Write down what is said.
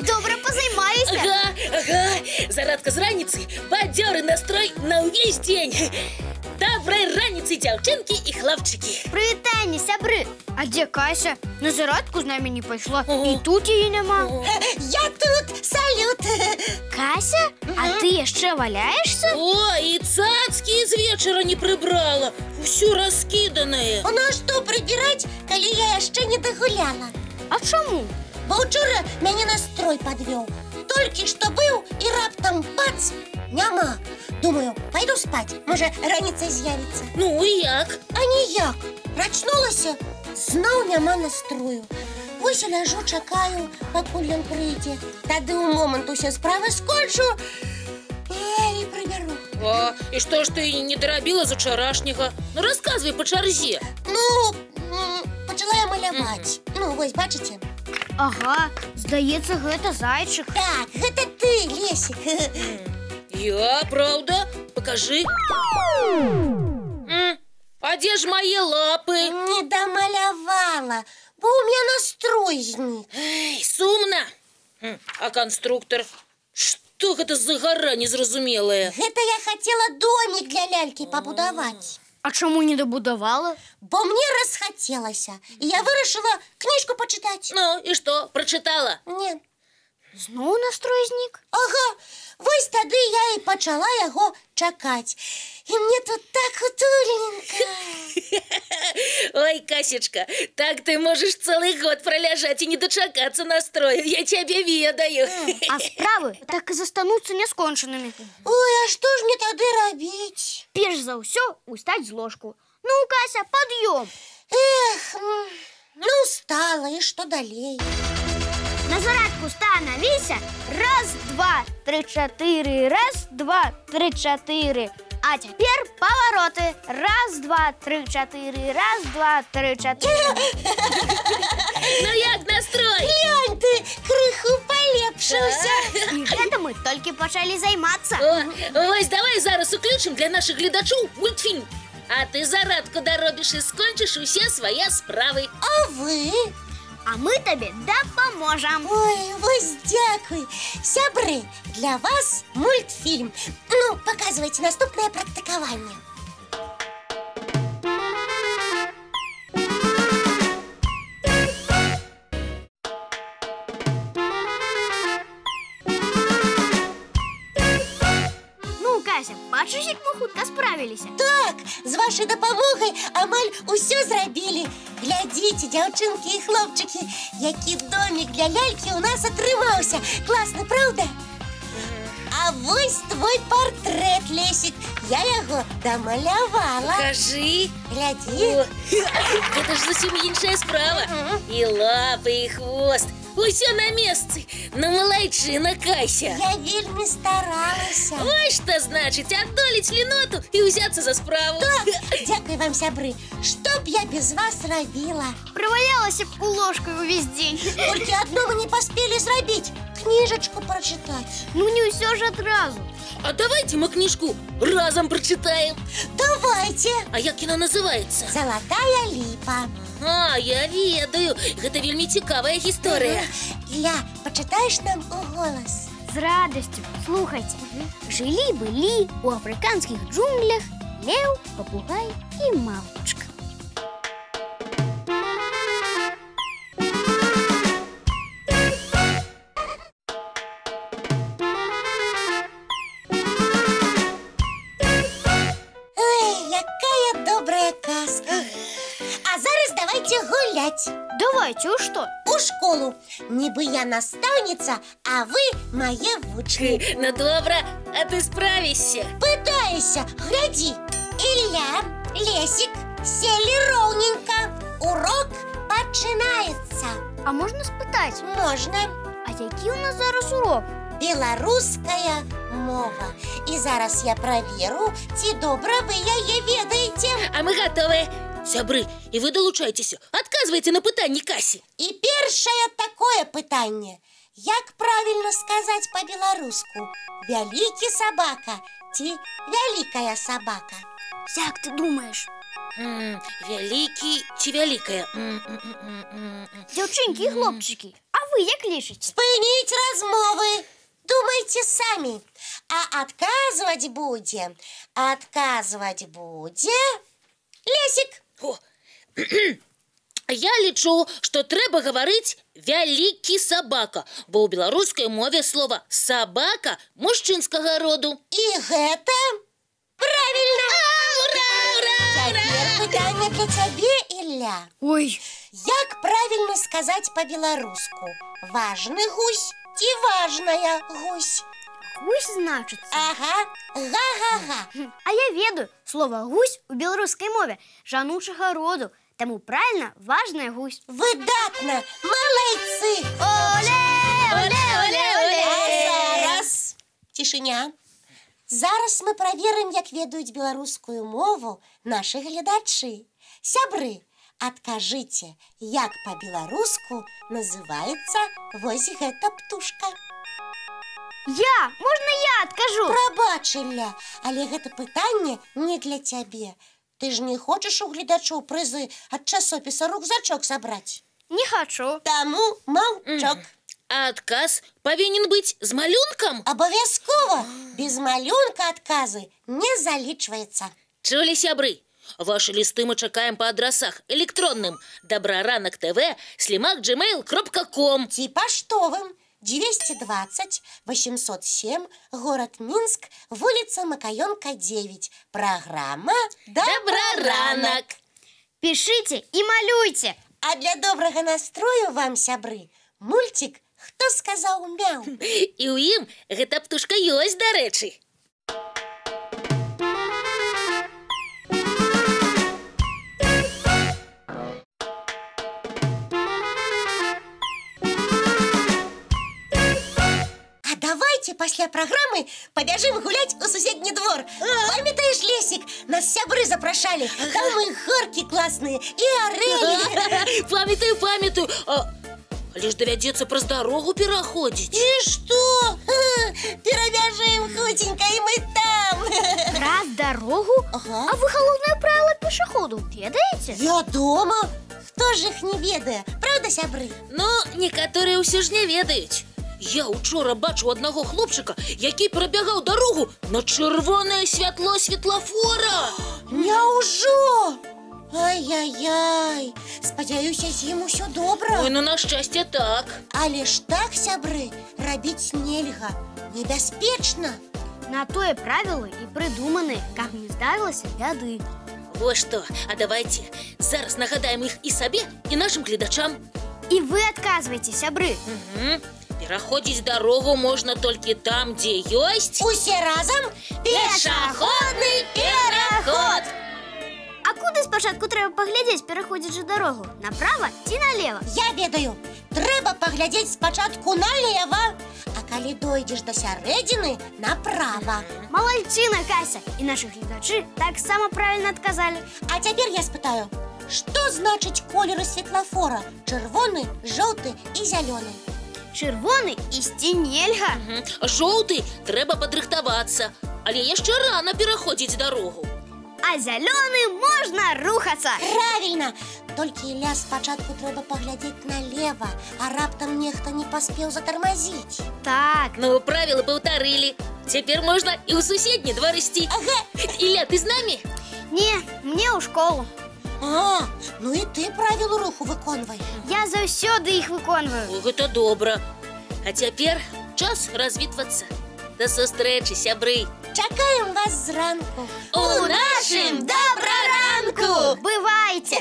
Добре позаймаюся. Ага. Зарадка з раніцы, бадзёры настрой на ўвесь дзень. Добрай раніцы, дзяўчынкі і хлопчыкі. Прывітанне, сябры. А дзе Кася? На зарадку з намі не пайшла. І тут яе няма. Я тут, салют. Кася? А ты яшчэ валяешься? О, і цацкі з вечара не прыбрала. Усё раскіданае. Ну а што прыбіраць, калі я яшчэ не дагуляла? А чаму? Бо ўчора мяне настрой падвёў. Толькі што быў і раптам бац, няма. Думаю, пайду спаць, можа раніцай з'явіцца. Ну і як? А ніяк. Прачнулася, зноў няма настрою. Вось і ляжу, чакаю, пакуль ён прыйдзе. Тады ў момант усе справы скончу і прыбяру. А, і што ж ты не дарабіла з учарашняга? Ну, расказвай па чарзе. Ну, пачала я маляваць. Ну, вось, бачыце? Ага, здаецца, гэта зайчык. Так, гэта ты, Лесік. Я, правда? Покажи. А дзе ж мае лапы? Не дамалявала, бо ў мяне настрой знік. Эй, сумна. А канструктор? Што гэта за гара незразумелая? Гэта я хацела домик для лялькі пабудаваць. А чаму не дабудавала? Бо мне расхацелася, і я вырашыла кніжку пачытаць. Ну, і што, прачытала? Не. Зноў настрой знік? Ага, вось тады я і пачала яго чакаць. І мне тут так утульненька. Ой, Касечка, так ты можешь целый год проляжать и не дочакаться настрою. Я тебя ведаю. А справы так і застануцца няскончанымі. Ой, а што ж мне тады рабіць? Перш за ўсё устаць з ложку. Ну, Кася, пад'ём. Эх, ну устала, і што далей? На зарадку становіся. Раз, два, тры, чатыры. Раз, два, тры, чатыры. А цяпер павароты. Раз, два, тры, чатыры. Раз, два, тры, чатыры. Ну як настрой? Глянь ты, крыху палепшыўся. І гэта мы толькі пачалі займацца. Вось давай зараз уключым для наших гледачоў мультфільм. А ты зарадку даробіш і скончыш усе свае справы. А вы? А мы табе дапаможам. Ой, вось дзякуй. Сябры, для вас мультфільм. Ну, паказвайце наступнае практыкаванне. Ну, Кася, бачыш, як мы хутка справіліся? Так, з вашай дапамогай амаль усё зрабілі. Глядзіце, дзяўчынкі і хлопчыкі, які домик для лялькі ў нас атрымаўся. Класна, правда? А вось твой партрэт, Лесік. Я яго дамалявала. Покажи. Глядзі. Гэта ж зусім іншая справа. І лапы, і хвост. Усё на месцы. Ну, малайчына, Кася. Я вельмі старалася. Ой, што значыць адолець леноту і ўзяцца за справу. Дзякуй вам, сябры. Што б я без вас рабіла? Правалялася б у ложкай увесь дзень. Толькі адно мы не паспелі зрабіць. Кніжачку прачытаць. Ну, не ўсё ж адразу. А давайте мы книжку разом прочитаем. Давайте. А як яна называется? Залатая ліпа. А, я ведаю. Гэта вельмі цікавая гісторыя. Ля, пачытаеш нам у голас? З радасцю. Слухайце. Жылі-былі у афрыканскіх джунглях леў, папугай і мавпачка. Давайте, у што? У школу. Нібы я настаўніца, а вы мае вучні. Ну добра, а ты справішся. Пытаюся, глядзі. Ілля, Лесік, селі роўненька. Урок пачынаецца. А можна спытаць? Можна. А які у нас зараз урок? Беларуская мова. І зараз я праверу, ці добра вы яе ведаеце. А мы готовы. Сябры, і вы далучайцеся. Адказвайце на пытанні Касі. І першае такое пытанне. Як правільна сказаць па-беларуску? Вялікі сабака ці вялікая сабака? Як ты думаеш? Вялікі ці вялікая? Дзяўчынкі і хлопчыкі, а вы як лічыце? Спыніць размовы. Думайте самі. А адказваць будзе Лесік. О, я лічу, што трэба гаварыць вялікі сабака, бо ў беларускай мове слова сабака мужчынскага роду. І гэта правільна. Цяпер пытанне для цябе, Ілля. Ой, Як правільна сказаць па-беларуску? Важны гусь ці важная гусь? гусь значыцца. Ага, га-га-га. А я ведаю, слова гусь у беларускай мове жаночага роду, таму правільна важная гусь. Выдатна, малайцы. Оле, оле, оле, оле. А зараз цішыня. Зараз мы праверым, як ведаюць беларускую мову нашы гледачы. Сябры, адкажыце, як па-беларуску называецца вось гэта птушка. Можна я адкажу? Прабач, Ілля, але гэта пытанне не для цябе. Ты ж не хочаш у гледачоў прызы ад часопіса «Рюкзачок» забраць? Не хачу. Таму маўчок. А адказ павінен быць з малюнкам? Абавязкова. Без малюнка адказы не залічваецца. Чулі, сябры? Ваши листы мы чакаем па адрасах электронным dobraranok.tv@gmail.com Ці паштовым 220 807, город Минск, вуліца Макаёнка, 9. Праграма Добраранок. Пішыце і малюйце. А для добрага настрою вам, сябры, мультик «Хто сказаў мяу». І ў ім гэта птушка ёсць, дарэчы. Давайте пасля праграмы пабяжым гуляць у суседні двор. Памятаеш, Лесік, нас сябры запрашалі. Там і горкі класныя, і арэлі. Памятаю. Але ж давядзецца праз дарогу пераходзіць. І што? Перабяжым хуценька, і мы там. Праз дарогу? Ага. А вы галоўнае правіла пешаходу ведаеце? Вядома. Хто ж іх не ведае? Правда, сябры? Ну, некаторыя ўсё ж не ведаюць. Я учора бачу аднаго хлопчыка, які перабягаў дарогу на чырвонае святло светлафора. Няўжо? Ай-яй-яй. Спадзяюся, з ім усё добра. Ой, ну на шчасце так. Але ж так, сябры, рабіць нельга. Небяспечна. На тое правілы і прыдуманы, каб не здарылася бяды. Вось што, а давайте зараз нагадаем іх і сабе, і нашым гледачам. І вы адказвайце, сябры. Пераходзіць дарогу можна толькі там, дзе ёсць Усе разам пешаходны пераход. А куды спачатку трэба паглядзець, пераходзіць жа дарогу? Направа ці налева? Я ведаю. Трэба паглядзець спачатку налева, а калі дойдзеш да сярэдзіны, направа. Малайчына, Кася! І нашы гледачы таксама правільна адказалі. А цяпер я спытаю, што значыць колеры светлафора? Чырвоны, жоўты і зялёны. Чырвоны ісці нельга. Жоўты трэба падрыхтавацца, але яшчэ рана пераходзіць дарогу. А зялёны можна рухацца. Правільна! Толькі, Ілля, спачатку трэба паглядзець налева, а раптам нехта не паспеў затармазіць. Так. Ну, правілы паўтарылі. Цяпер можна і ў суседні двор ісці. Ага. Ілля, ты з намі? Не, мне ў школу. А, ну і ты правілы руху выконвай. Я заўсёды іх выконваю. О, гэта добра. А цяпер час развітвацца. Да сустрэчы, сябры. Чакаем вас зранку. У нашым добраранку! Бывайце!